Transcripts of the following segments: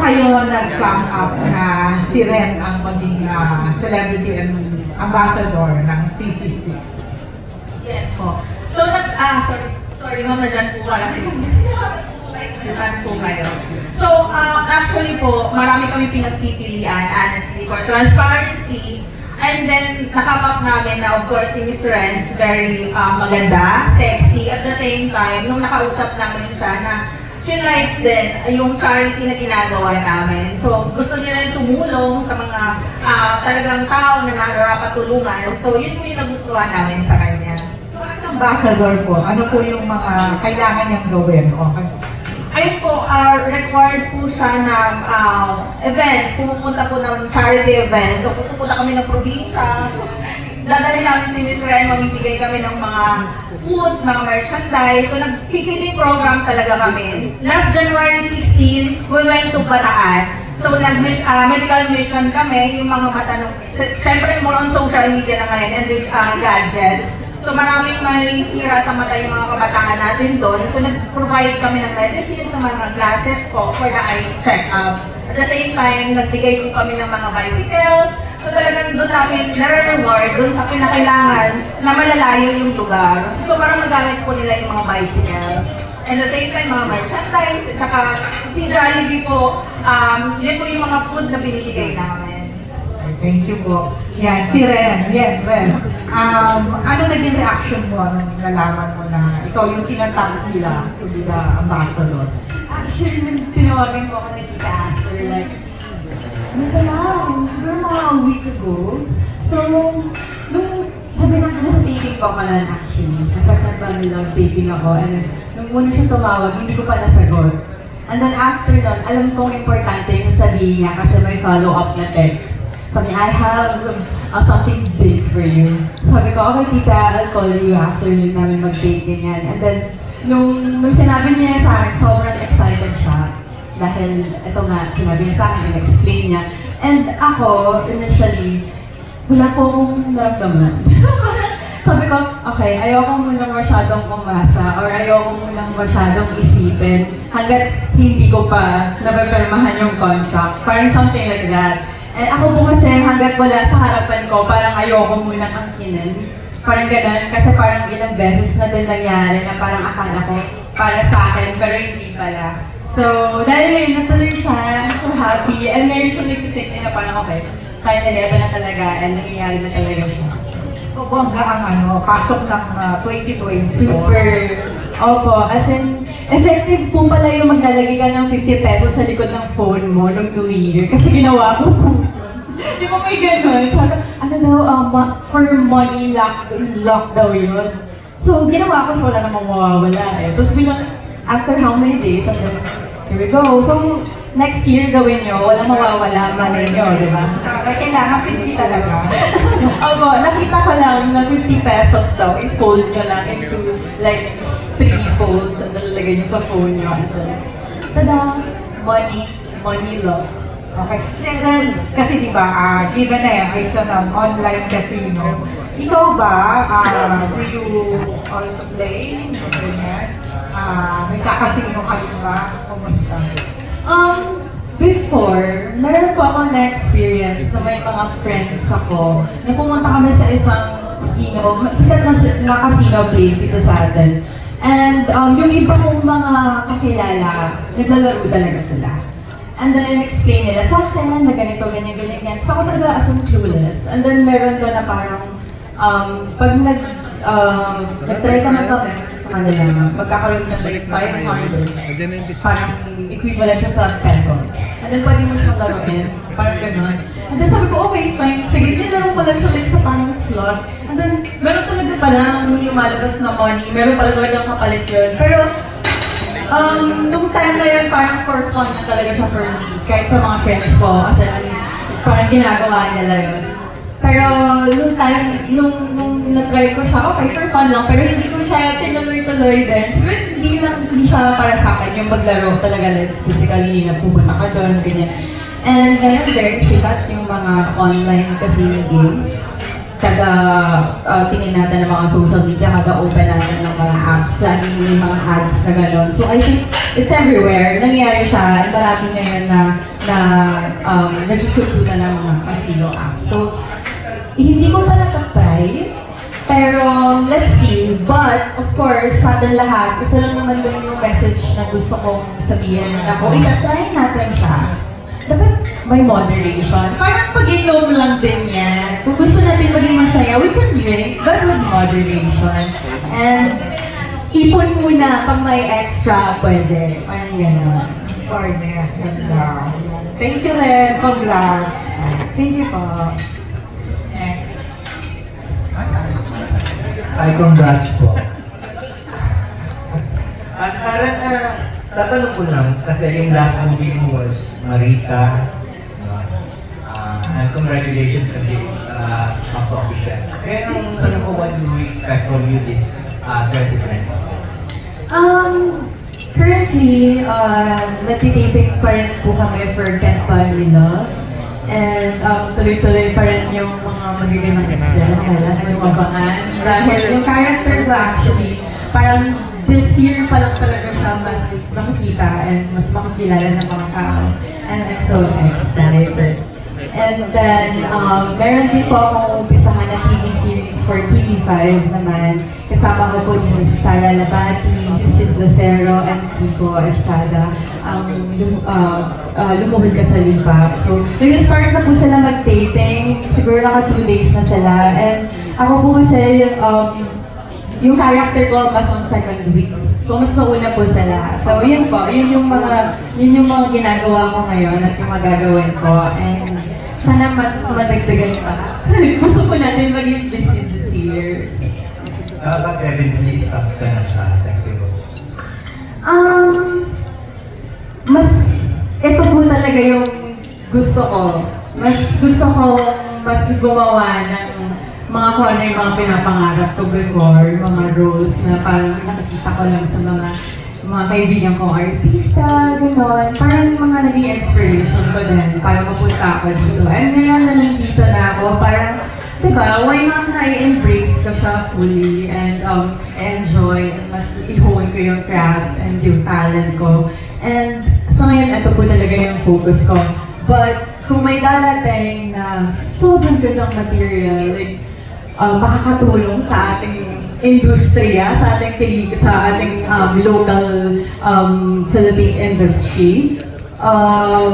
kayo nag-come up na si Ren ang maging celebrity and ambassador ng CC6? Yes po. So, sorry ma'am, nadyan po pala. Saan po kayo? So, actually po, marami kami pinagpipilian, honestly, for transparency. And then, nakapap namin na, of course, si Miss Renz, very maganda, sexy. At the same time, nung nakausap namin siya na she likes din yung charity na ginagawa namin. So, gusto niya rin tumulong sa mga talagang tao na narapatulungan. So, yun po yung nagustuhan namin sa kanya. Ambassador po, ano po yung mga kailangan niyang gawin? Okay. Ayun po, required po siya ng events. Pumupunta po ng charity events. So, pupunta kami ng probinsya. Dadali namin si Miss Ren, mamibigay kami ng mga foods, mga merchandise. So, nag-feeding program talaga kami. Last January 16, we went to Bataan. So, medical mission kami, yung mga matanong. Siyempre, more on social media na ngayon and the gadgets. So maraming may sira sa mata yung mga kabataan natin doon. So nag-provide kami ng medicines sa mga classes po for the eye check-up. At the same time, nagbigay po kami ng mga bicycles. So talagang doon namin nare-reward doon sa kinakailangan na malalayo yung lugar. So parang magamit po nila yung mga bicycle. And the same time, mga merchandise. At saka si Jollibee po, yun po yung mga food na binibigay namin. Thank you po. Yan, si Ren. Yan, Ren. Ano naging reaction mo nung nalaman mo na ikaw yung tinatawag nila to be the ambassador? Actually, nung tinawagan ko ako na Tita Aster, like, ano ba lang, siguro mga week ago. So, nung sabi na nasa taping ko kanan actually, nasa Canton taping ako, and nung una siya tumawag, hindi ko pa nasagot. And then after nun, alam kong importante yung sabihin niya kasi may follow-up na text. Sabi niya, I have something big for you. Sabi ko, okay tita, I'll call you after yun namin mag-date ganyan. And then, nung sinabi niya sa akin, sobrang excited siya. Dahil, ito nga, sinabi niya sa akin, in-explain niya. And ako, initially, wala po akong naramdaman. Sabi ko, okay, ayoko munang masyadong umasa or ayoko munang masyadong isipin hanggat hindi ko pa napapirmahan yung contract. Parang something like that. And ako po kasi hanggat wala sa harapan ko, parang ayoko munang angkinin. Parang ganun, kasi parang ilang beses na din nangyari na parang akala ko para sa akin, pero hindi pala. So, dahil yun, natuloy siya, I'm so happy. And ngayon siya nagsisink na parang okay, kaya na-level na talaga and nangyayari na talaga siya. So, bongga ang pasok ng 2020. Super. Opo, as in, effective po pala yung maglalagay ka ng 50 pesos sa likod ng phone mo nung New Year. Kasi ginawa ko po. Di ba may ganun? Sabi, ano daw, for money lock daw yun. So, ginawa ko, so wala namang mawawala eh. Tapos bilang, after how many days, and then, here we go. So, next year gawin nyo, walang mawawala, malay nyo, di ba? Kailangan 50 talaga. Opo, nakita ko lang na 50 pesos daw, i-fold nyo lang into like 3 folds and nalalagay nyo sa phone nyo. And then, tada! Money love. Okay. Then, kasi diba, given na yan, ay sa online casino, ikaw ba, do you also play? Ganyan? Nagkakasino ka rin ba? Kumusta? Before, meron po ako na-experience na may mga friends ako na pumunta kami sa isang casino, sikat na casino place dito sa atin. And yung iba kong mga kakilala, naglalaro talaga sila. And then in-explain nila sa akin na ganito, ganyan, ganyan, ganyan. So ako talaga as in clueless. And then meron doon na parang, pag nag-try ka mag-member sa kanila, magkakaroon ka like 500. Parang equivalent siya sa pesos. And then pwede mo siyang laruin, parang gano'n. And then sabi ko, okay, fine. Sige, nilaro ko lang siya like sa parang slot. And then, meron talaga pala yung lumalabas na money, meron pala talaga kapalit yun. Pero, nung time na yun, parang for fun na talaga siya for me. Kahit sa mga friends ko, kasi parang ginagawa nila yun. Pero, nung time, nung na-try ko siya, okay, for fun lang. Pero hindi ko siya tinuloy-tuloy din. Siguro hindi siya para sa akin yung maglaro talaga like physically na pumunta ka doon, ganyan. And ngayon, very sikat yung mga online casino games. kada tingin natin ng mga social media, kada open natin ng mga apps, laging may mga ads na gano'n. So I think it's everywhere. Nangyayari siya, at marami ngayon na nagsusubukan ng mga casino apps. So, hindi ko pa nakatry, pero let's see. But, of course, sa atin lahat, isa lang naman din yung message na gusto kong sabihin na kung itatry natin siya, dapat may moderation. Parang pag-inom lang din yan. Kung gusto natin maging masaya, we can drink, but with moderation. And ipon muna pag may extra, pwede. Parang gano'n. Fairness, ganda. Thank you, Len. Congrats. Thank you po. Next. Ay, congrats po. Tatanong ko lang, kasi yung last movie mo was Marita. And congratulations kasi box office siya. Kaya ang tanong ko, what do you expect from you this 2020? Currently, nagtitaping pa rin po kami for Ken Pamela. And tuloy-tuloy pa rin yung mga magiging excel. Kailan may mabangan. Dahil yung character ko actually, parang this year pa lang talaga siya mas makikita and mas makikilala ng mga tao. And I'm so excited. And then, meron din po akong umpisahan na TV series for TV5 naman. Kasama ko po din si Sara Labati, si Sid Lucero, and Kiko Estrada. Lumuhod ka sa lipa. So, nag-start na po sila mag-taping. Siguro naka 2 days na sila. And ako po kasi yung character ko mas on second week. So, mas nauna po sila. So, yun po. Yun yung mga ginagawa ko ngayon at yung magagawin ko. And sana mas madagdagan pa. Gusto ko natin maging busy this year. But eventually, stop ka na sa sexy role? Ito po talaga yung gusto ko. Mas gumawa ng mga kung ano yung mga pinapangarap ko before, mga roles na parang nakikita ko lang sa mga kaibigan kong artista, gano'n. Parang mga naging inspiration ko din para mapunta ako dito. And ngayon na nandito na ako, parang, diba, why not na i-embrace ko siya fully and enjoy and mas i-hone ko yung craft and yung talent ko. And so ngayon, ito po talaga yung focus ko. But kung may darating na sobrang gandang material, like, makakatulong sa ating industriya, sa ating local Philippine industry,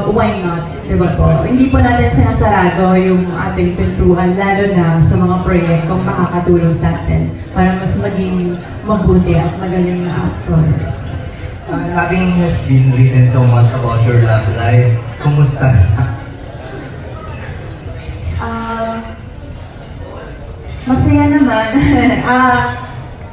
why not? Diba po? Hindi po natin sinasarado yung ating pintuan, lalo na sa mga proyektong makakatulong sa atin para mas maging mabuti at magaling na actors. Nothing has been written so much about your love life. Kumusta? Masaya naman.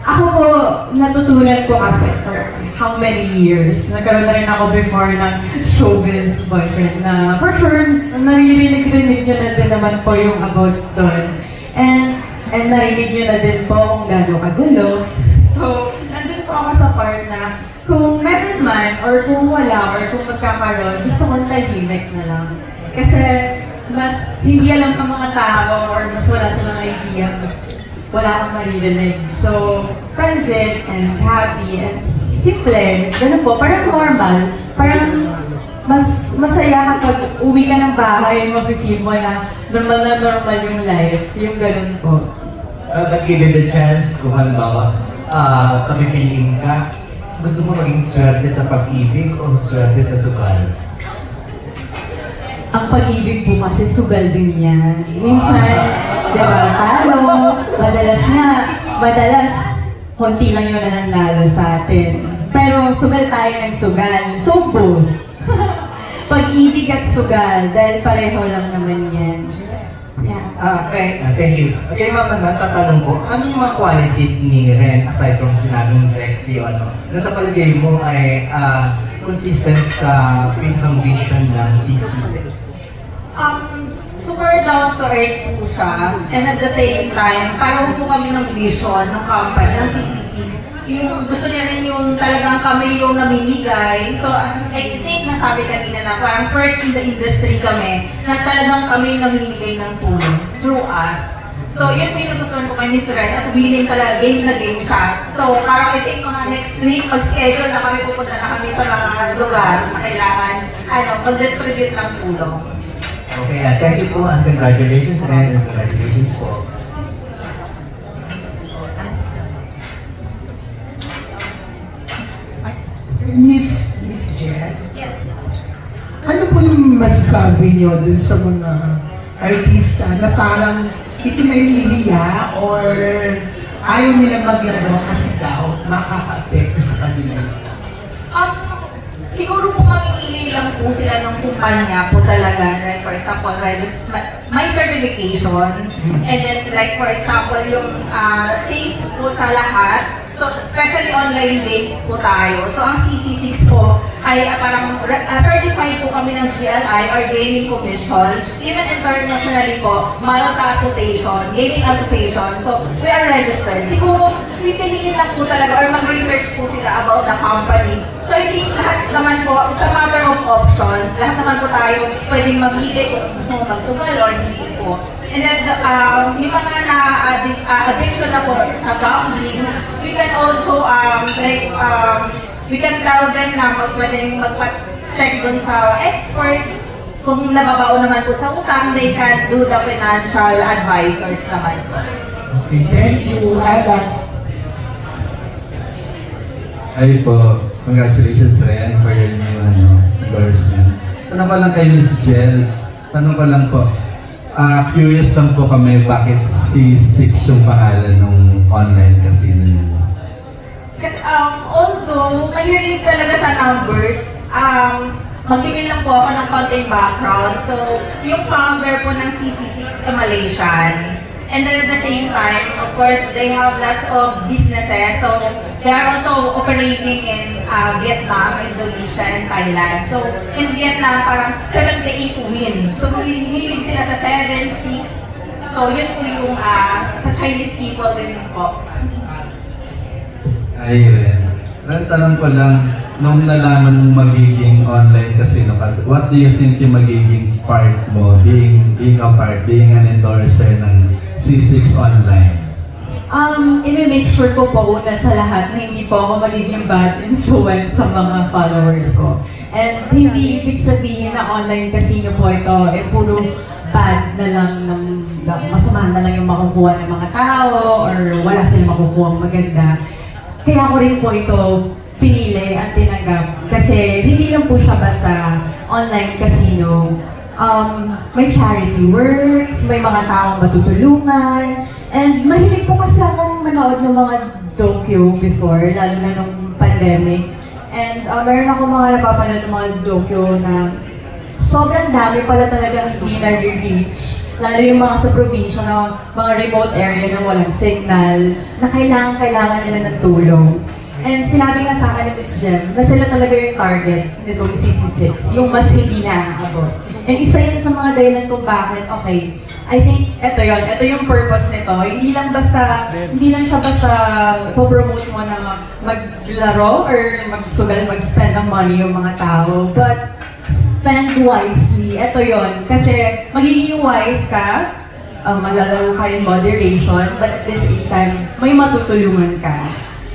Ako po, natutunan ko kasi for how many years. Nagkaroon na rin ako before ng showbiz boyfriend na for sure, naririnig nyo na din naman po yung about doon. And narinig nyo na din po kung gano'n kagulo. So, nandun po ako sa part na kung meron man, or kung wala, or kung magkakaroon, gusto kong tahimik na lang. Kasi mas hindi alam ang mga tao or mas wala silang idea, mas wala kang maririnig. So, private and happy and simple. Ganun po, parang normal. Parang mas masaya kapag uwi ka ng bahay, mapifeel mo na normal yung life. Yung ganun po. Given the chance, kung halimbawa, pamipiliin ka, gusto mo maging swerte sa pag-ibig o swerte sa sugal? Ang pag-ibig po kasi sugal din yan. Minsan, di ba, madalas, konti lang yun na nanalo sa atin. Pero sugal tayo ng sugal. Sumpo. Pag-ibig at sugal, dahil pareho lang naman yan. Yeah. Thank you. Okay, Ma'am, tatanong ko, ano yung mga qualities ni Ren aside from sinabing sexy o ano, na sa palagay mo ay consistent sa pinakang vision ng CC6? Super down to earth po siya. And at the same time, parang po kami ng vision ng company, ng CC6. Yung gusto niya rin yung talagang kami yung namimigay. So, I think nasabi kanina na parang first in the industry kami, na talagang kami yung namimigay ng tulong through us. So, yun po yung nagustuhan ko kay Miss Red at willing talaga, game na game siya. So, parang I think mga next week, mag-schedule na kami, pupunta na kami sa mga lugar na kailangan, mag-distribute ng tulong. Okay, thank you po and congratulations and congratulations po. Miss Jet, Yes. ano po yung masasabi niyo dun sa mga artista na parang itinahihiya or ayaw nila maglaro kasi daw makaka-apekto sa kanila? Siguro po mamimili lang po sila ng kumpanya po talaga. Like for example, my certification. And then like for example, yung safe po sa lahat. So especially online dates po tayo. So ang CC6 po ay parang certified po kami ng GLI or Gaming Commission. Even internationally po, Malta Association, Gaming Association. So we are registered. Siguro, pipiliin lang po talaga or mag-research po sila about the company. So I think lahat naman po, it's a matter of options. Lahat naman po tayo pwedeng mamili kung gusto mo magsugal or hindi po. And then, yung mga addiction na po sa gambling, we can also, we can tell them na pwedeng magpa-check dun sa experts. Kung nababao naman po sa utang, they can do the financial advisors naman po. Okay, thank you, Ada. Ay po, congratulations Ren for your new endorsement. Tanong ko lang kay Miss Jel, tanong ko lang po, curious lang po kami bakit C6 yung pangalan ng online casino niyo? Kasi although mahilig talaga sa numbers, magbigay lang po ako ng konting background. So, yung founder po ng CC6 is Malaysian. And then at the same time, of course, they have lots of businesses. So, they are also operating in Vietnam, Indonesia, and Thailand. So, in Vietnam, parang 78 win. So, hilig sila sa 7, 6. So, yun po yung sa Chinese people din po. Ay Ren, tanong ko lang, nung nalaman mong magiging online casino ka, what do you think yung magiging part mo, being an endorser ng C6 Online? I-make sure ko po una sa lahat na hindi po ako magiging bad influence sa mga followers ko. And hindi ibig sabihin na online casino po ito, puro bad na lang, masama na lang yung makukuha ng mga tao or wala silang makukuha maganda. Kaya ko rin po ito pinili at tinanggap kasi hindi lang po siya basta online casino. May charity works, may mga taong matutulungan, and mahilig po kasi akong manood ng mga docu before, lalo na nung pandemic. And meron ako mga napapanood ng mga docu na sobrang dami pala talaga hindi na-reach. Lalo yung mga sa probinsya na mga remote area na walang signal, na kailangan nila ng tulong. And sinabi nga sa akin ni Miss Jem, na sila talaga yung target nitong CC6, yung mas hindi nakakabot. And isa yun sa mga dahilan kung bakit, okay, I think ito yung purpose nito. Hindi lang siya basta po-promote mo na maglaro or magsugal, mag-spend ng money yung mga tao, but spend wisely. Ito yun. Kasi magiging wise ka, maglalaro ka in moderation, but at the same time, may matutulungan ka.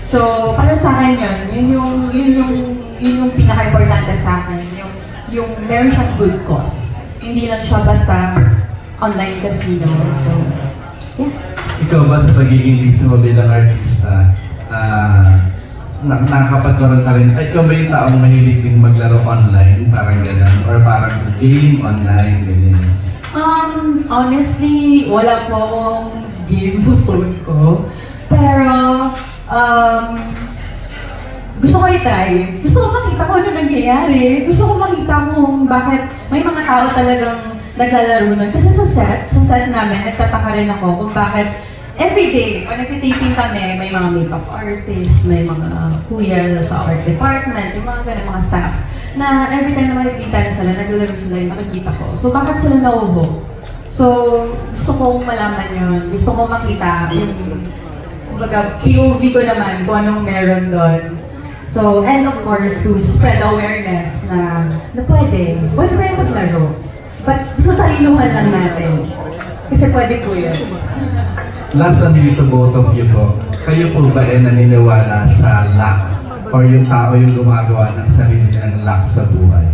So, para sa akin yun yung pinaka-importante sa akin, yung meron siyang good cause. Hindi lang siya basta online casino. So, yeah. Ikaw ba sa pagiging busy mo bilang artista, nakakapagkaroon ka rin, ikaw ba yung taong mahilig din maglaro online, parang gano'n, or parang game online, ganyan? Honestly, wala po akong game sa phone ko. Pero, gusto ko i-try. Gusto ko makita kung ano nangyayari. Gusto ko makita kung bakit may mga tao talagang naglalaro nun. Kasi sa set namin, nagtataka rin ako kung bakit everyday, pag nagtitaping kami, may mga makeup artist, may mga kuya sa art department, yung mga ganun, mga staff, na every time na makikita na sila, naglalaro sila yung nakikita ko. So, bakit sila naubo? So, gusto kong malaman yun. Gusto kong makita yung, kumbaga, POV ko naman kung anong meron doon. So, and of course, to spread awareness na pwede tayo maglaro. But gusto talinuhan lang natin. Kasi pwede po yun. Last one to both of you po. Kayo po ba ay naniniwala sa luck? Or yung tao yung gumagawa ng sarili ng luck sa buhay?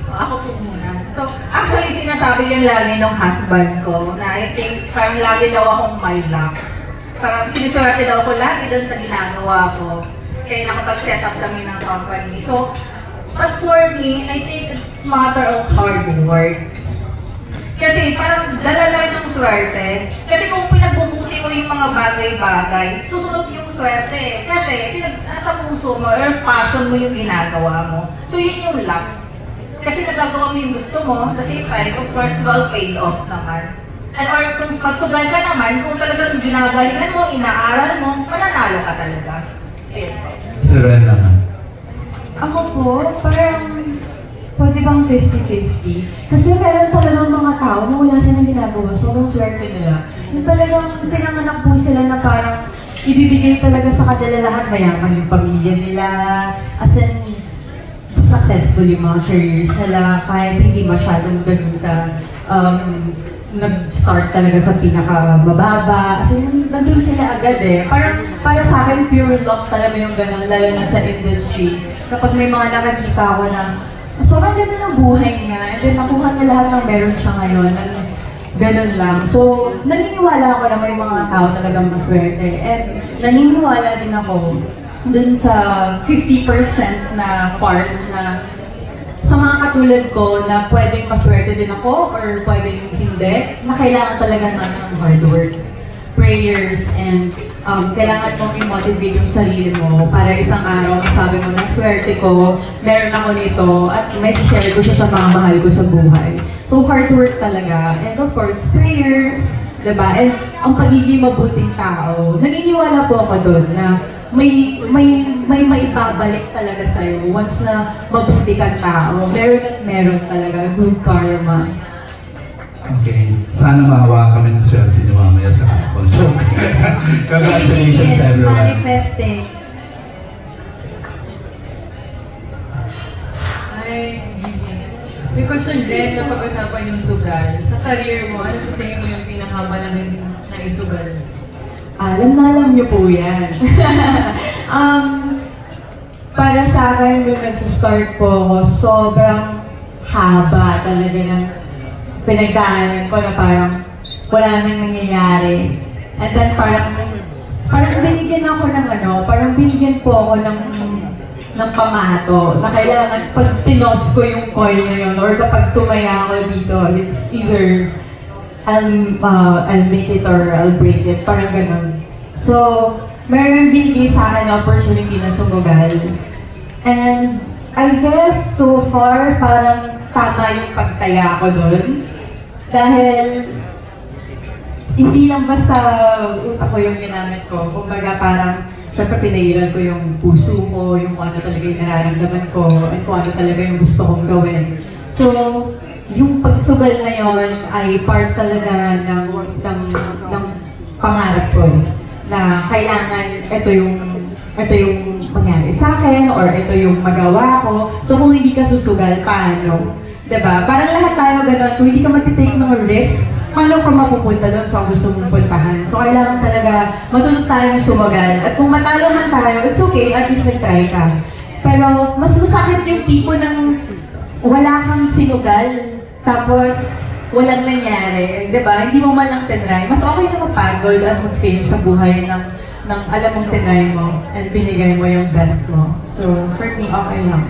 Ako po muna. So, actually, sinasabi yun lagi ng husband ko na I think parang lagi daw akong may luck. Parang siniswerte daw ko lagi doon sa ginagawa ko. Kaya nakapag-set up kami ng company. So, but for me, I think it's matter of hard work. Kasi parang dala lang ng swerte. Kasi kung pinagbubuti mo yung mga bagay-bagay, susunod yung swerte. Kasi nasa puso mo or passion mo yung ginagawa mo. So yun yung luck. Kasi nagagawa mo yung gusto mo, at the same time, of course, well paid off naman. And or kung pagsugal ka naman, kung talagang ginagalingan mo, inaaral mo, mananalo ka talaga. Ayun po. Si Ren naman. Ako po, parang pwede bang 50-50? Kasi meron talagang mga tao na wala silang ginagawa, sobrang swerte nila. Yung talagang pinanganak po sila na parang ibibigay talaga sa kanila lahat, mayaman yung pamilya nila, as in, successful yung mga careers nila, kahit hindi masyadong ganun ka, nag-start talaga sa pinakamababa, as in, nandun sila agad eh. Parang, para sa akin, pure luck talaga yung ganun, lalo na sa industry. Kapag may mga nakakita ako na, sobrang ganda ng buhay niya, and then nakuha niya lahat ng meron siya ngayon, and ganun lang. So, naniniwala ako na may mga tao talagang maswerte, and naniniwala din ako dun sa 50% na part na sa mga katulad ko na pwedeng maswerte din ako or pwedeng hindi, na kailangan talaga natin ng hard work, prayers, and kailangan mong i-motivate yung sarili mo para isang araw masabi mo na swerte ko, meron ako nito, at may share ko siya sa mga mahal ko sa buhay. So hard work talaga, and of course, prayers, diba? And ang pagiging mabuting tao, naniniwala po ako doon na may maibabalik talaga sa'yo once na mabuti kang tao. Meron at meron talaga, good karma. Okay. Sana mahawa kami ng swerte niyo mamaya sa couple. Joke. Congratulations everyone. Manifesting. Hi, may question rin na pag-usapan yung sugal. Sa career mo, ano sa tingin mo yung pinakamalaking na isugal? Alam na alam niyo po yan. Para sa akin, nung nag-start po ako, sobrang haba talaga ng pinagdaanan ko na parang wala nang nangyayari. And then parang binigyan ako ng parang binigyan po ako ng pamato na kailangan pag tinos ko yung coil na yun or kapag tumaya ako dito, it's either I'll make it or I'll break it, parang ganun. So, meron binigay sa akin na opportunity na sumugal. And I guess so far, parang tama yung pagtaya ko doon. Dahil hindi lang basta utak ko yung ginamit ko. Kumbaga parang, syempre pinailan ko yung puso ko, yung kung ano talaga yung nararamdaman ko, at kung ano talaga yung gusto kong gawin. So, yung pagsugal na yon ay part talaga ng pangarap ko na kailangan ito yung mangyari sa akin or ito yung magawa ko. So kung hindi ka susugal, paano? Diba? Parang lahat tayo ganun, kung hindi ka mag-take ng risk, paano ka mapupunta doon sa gusto mong puntahan? So kailangan talaga matulog tayong sumagal. At kung matalo man tayo, it's okay, at least nag-try ka. Pero mas masakit yung tipo ng wala kang sinugal, tapos walang nangyari, di ba? Hindi mo man lang tinry. Mas okay na mapagod at mag-fail sa buhay ng alam mong tinry mo and binigay mo yung best mo. So, for me, okay lang.